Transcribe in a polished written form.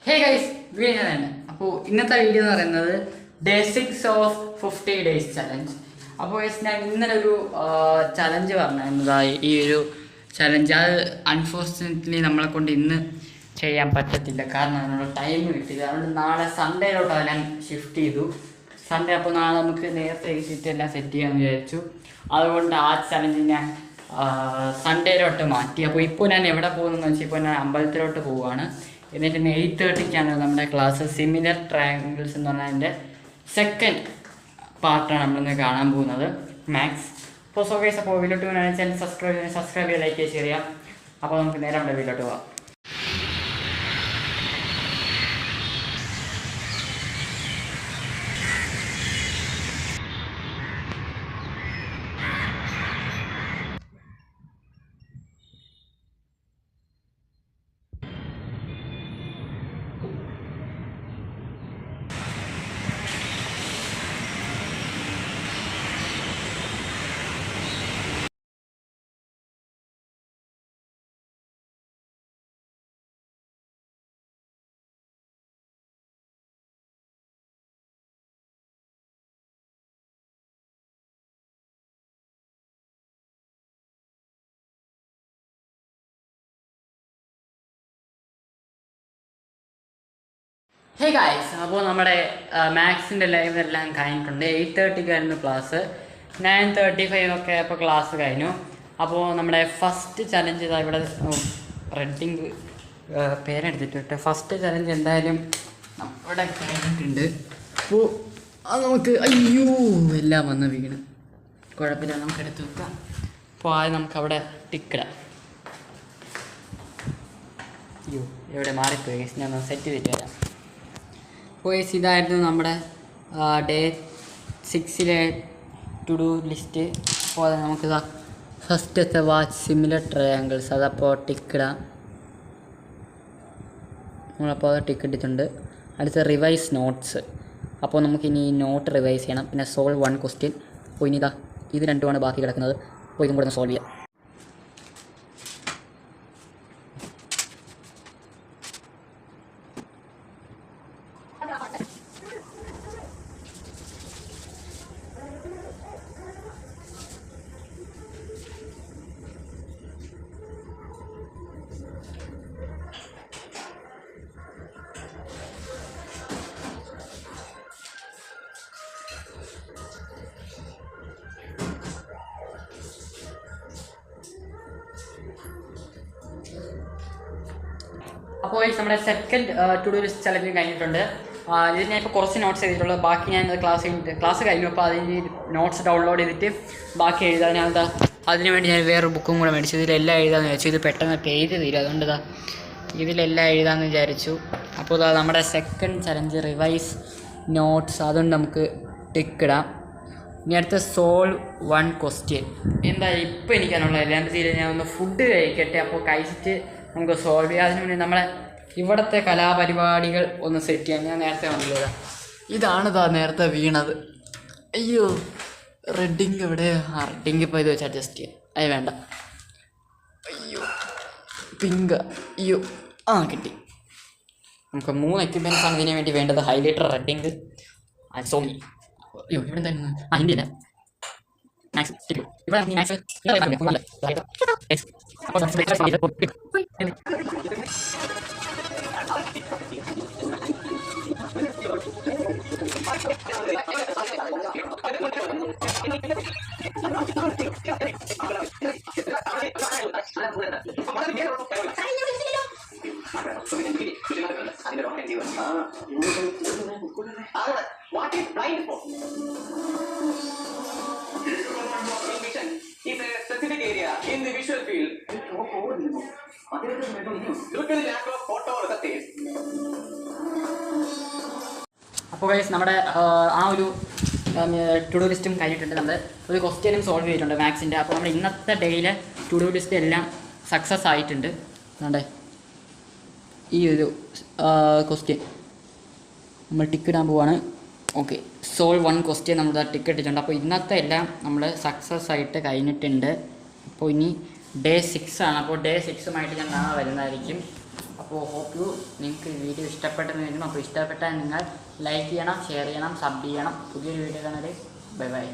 Hey guys, video തന്നെ. അപ്പോൾ ഇന്നത്തെ വീഡിയോ എന്ന് പറയുന്നത് ഡേ 6 ഓഫ് 50 ഡേയ്സ് ചലഞ്ച്. അപ്പോൾ ഗൈസ്, ഞാൻ ഇന്നലെ ഒരു ചലഞ്ച് പറഞ്ഞിരുന്നതായി. ഈ ഒരു ചലഞ്ച് അത് അൺഫോർച്ചുനേറ്റ്ലി നമ്മളെ കൊണ്ട് ഇന്ന് ചെയ്യാൻ പറ്റത്തില്ല, കാരണം അതിനുള്ള ടൈം കിട്ടിയില്ല. അതുകൊണ്ട് നാളെ സൺഡേയിലോട്ട് ഞാൻ ഷിഫ്റ്റ് ചെയ്തു. സൺഡേ അപ്പോൾ നാളെ നമുക്ക് നേരത്തെ എഴുതിയിട്ട് എല്ലാം സെറ്റ് ചെയ്യാമെന്ന് വിചാരിച്ചു. അതുകൊണ്ട് ആ ചലഞ്ച് ഞാൻ സൺഡേയിലോട്ട് മാറ്റി. അപ്പോൾ ഇപ്പോൾ ഞാൻ എവിടെ പോകുന്നതെന്ന് വെച്ചാൽ ഇപ്പോൾ ഞാൻ അമ്പലത്തിലോട്ട് പോവുകയാണ്. എന്നിട്ട് 8:30 നമ്മുടെ ക്ലാസ്. സിമിലർ ട്രയാങ്കിൾസ് എന്ന് പറഞ്ഞാൽ എൻ്റെ സെക്കൻഡ് പാർട്ടാണ് നമ്മളിന്ന് കാണാൻ പോകുന്നത്, മാത്സ്. അപ്പോൾ സോ ഗൈസ്, അപ്പോൾ വീഡിയോട്ട് പോകുന്ന ചാനൽ സബ്സ്ക്രൈബ് ചെയ്ത് ലൈക്ക് ഷെയർ ചെയ്യാം. അപ്പോൾ നമുക്ക് നേരെ നമ്മുടെ വീഡിയോട്ട് പോകാം. ഹേ ഗായ്സ്, അപ്പോൾ നമ്മുടെ മാത്സിൻ്റെ ലൈവ് എല്ലാം കഴിഞ്ഞിട്ടുണ്ട്. 8:30 ക്ലാസ്. 9:35 ഒക്കെ അപ്പോൾ ക്ലാസ് കഴിഞ്ഞു. അപ്പോൾ നമ്മുടെ ഫസ്റ്റ് ചലഞ്ച് ഇതാ ഇവിടെ റെഡിങ് പേരെടുത്തിട്ട് ഫസ്റ്റ് ചലഞ്ച് എന്തായാലും ഇവിടെ കഴിഞ്ഞിട്ടുണ്ട്. അപ്പോൾ അത് നമുക്ക് അയ്യോ എല്ലാം വന്ന് വീണ്, കുഴപ്പമില്ല, നമുക്ക് എടുത്ത് വെക്കാം. അപ്പോൾ ആദ്യം നമുക്കവിടെ ടിക്കിടാം. അയ്യോ എവിടെ മാറിപ്പോയി, ഞാൻ സെറ്റ് ചെയ്തിട്ട് വരാം. അപ്പോൾ ഇതായിരുന്നു നമ്മുടെ ഡേ 6 ടു ഡു ലിസ്റ്റ്. അപ്പോൾ അത് നമുക്കിതാ ഫസ്റ്റത്തെ വാച്ച് സിമിലർ ട്രയാങ്കിൾസ്, അതപ്പോൾ ടിക്കിടാം. നമ്മളപ്പോൾ അത് ടിക്ക് ഇട്ടിട്ടുണ്ട്. അടുത്ത റിവൈസ് നോട്ട്സ്. അപ്പോൾ നമുക്കിനി ഈ നോട്ട് റിവൈസ് ചെയ്യണം. പിന്നെ സോൾവ് 1 ക്വസ്റ്റ്യൻ. അപ്പോൾ ഇനി ഇത് രണ്ടുമാണ് ബാക്കി കിടക്കുന്നത്. അപ്പോൾ ഇതും കൂടെ ഒന്ന് സോൾവ് ചെയ്യാം. അപ്പോൾ നമ്മുടെ second to do list challenge കഴിഞ്ഞിട്ടുണ്ട്. ഇതിൽ ഞാൻ ഇപ്പോൾ കുറച്ച് നോട്ട്സ് ചെയ്തിട്ടുള്ളൂ. ബാക്കി ഞാൻ ക്ലാസ് കഴിഞ്ഞു. അപ്പോൾ അതിന് നോട്ട്സ് ഡൗൺലോഡ് ചെയ്തിട്ട് ബാക്കി എഴുതാൻ ഞാൻ അതിന് വേണ്ടി ഞാൻ വേറൊരു ബുക്കും കൂടെ മേടിച്ചു. ഇതിലെല്ലാം എഴുതാമെന്ന് വിചാരിച്ചു. ഇത് പെട്ടെന്ന് പേജ് തീരും, അതുകൊണ്ട് ഇതിലെല്ലാം എഴുതാമെന്ന് വിചാരിച്ചു. അപ്പോൾ നമ്മുടെ സെക്കൻഡ് ചലഞ്ച് റിവൈസ് നോട്ട്സ്, അതുകൊണ്ട് നമുക്ക് ടിക്കിടാം. ഇനി അടുത്ത സോൾവ് 1 ക്വസ്റ്റ്യൻ. എന്താ ഇപ്പോൾ എനിക്കാണുള്ളത് എല്ലാം തീരെ. ഞാൻ ഒന്ന് ഫുഡ് കഴിക്കട്ടെ, അപ്പോൾ കഴിച്ചിട്ട് നമുക്ക് സോൾവ് ചെയ്യാം. അതിന് വേണ്ടി നമ്മളെ ഇവിടുത്തെ കലാപരിപാടികൾ ഒന്ന് സെറ്റ് ചെയ്യാം. ഞാൻ നേരത്തെ വന്നില്ല, ഇതാണ് നേരത്തെ വീണത്. അയ്യോ റെഡിങ് എവിടെ? റെഡിങ് ഇപ്പോൾ ഇത് വെച്ച് അഡ്ജസ്റ്റ് ചെയ്യാം. അത് വേണ്ട. അയ്യോ പിങ്ക്. അയ്യോ കിട്ടി. നമുക്ക് 3 എക്യുപ്മെൻറ്റ്സ് ആണ് ഇതിന് വേണ്ടി വേണ്ടത്. Highlighter, reading, Sony. അയ്യോ ഇവിടെ എന്തായിരുന്നു? ഹിന്ദിയില്ല, മാക്സ് ഇവിടെ max. What is blind for? Vision is a specific area in the visual field. Due to the lack of photoreceptors. അപ്പോൾ ഗൈസ്, നമ്മുടെ ആ ഒരു ടു ഡു ലിസ്റ്റും കഴിഞ്ഞിട്ടുണ്ട്. നമ്മൾ ഒരു ക്വസ്റ്റ്യനും സോൾവ് ചെയ്തിട്ടുണ്ട് മാത്സിൻ്റെ. അപ്പോൾ നമ്മുടെ ഇന്നത്തെ ഡേയിലെ ടു ഡു ലിസ്റ്റ് എല്ലാം സക്സസ് ആയിട്ടുണ്ട്. നമ്മുടെ ഈ ഒരു ക്വസ്റ്റ്യൻ നമ്മൾ ടിക്കിടാൻ പോവാണ്. ഓക്കെ, സോൾവ് 1 ക്വസ്റ്റ്യൻ നമ്മൾ ടിക്ക് ഇട്ടിട്ടുണ്ട്. അപ്പോൾ ഇന്നത്തെ എല്ലാം നമ്മൾ സക്സസ് ആയിട്ട് കഴിഞ്ഞിട്ടുണ്ട്. അപ്പോൾ ഇനി ഡേ 6 ആണ്. അപ്പോൾ ഡേ 6 ഞാൻ നാളെ വരുന്നതായിരിക്കും. അപ്പോൾ ഹോപ്പ് യു നിങ്ങൾക്ക് ഈ വീഡിയോ ഇഷ്ടപ്പെട്ടെന്ന് വരും. അപ്പോൾ ഇഷ്ടപ്പെട്ടാൽ നിങ്ങൾ ലൈക്ക് ചെയ്യണം, ഷെയർ ചെയ്യണം, സബ് ചെയ്യണം. പുതിയൊരു വീഡിയോ കാണാൻ ബൈ ബൈ.